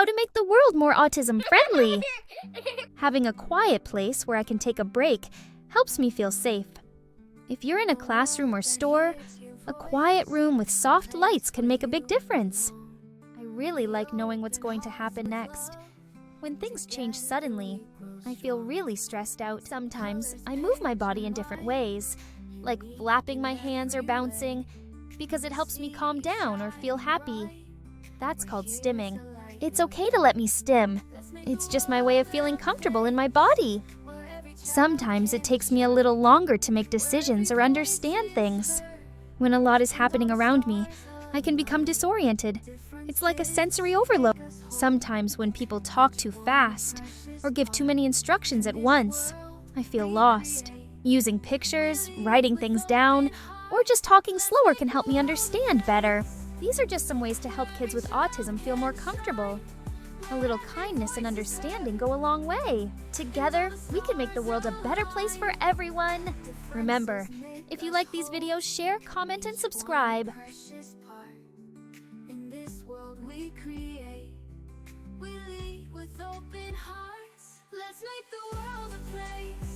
how to make the world more autism-friendly. Having a quiet place where I can take a break helps me feel safe. If you're in a classroom or store, a quiet room with soft lights can make a big difference. I really like knowing what's going to happen next. When things change suddenly, I feel really stressed out. Sometimes I move my body in different ways, like flapping my hands or bouncing, because it helps me calm down or feel happy. That's called stimming. It's okay to let me stim. It's just my way of feeling comfortable in my body. Sometimes it takes me a little longer to make decisions or understand things. When a lot is happening around me, I can become disoriented. It's like a sensory overload. Sometimes when people talk too fast or give too many instructions at once, I feel lost. Using pictures, writing things down, or just talking slower can help me understand better. These are just some ways to help kids with autism feel more comfortable. A little kindness and understanding go a long way. Together, we can make the world a better place for everyone. Remember, if you like these videos, share, comment, and subscribe. In this world we create, we lead with open hearts. Let's make the world a place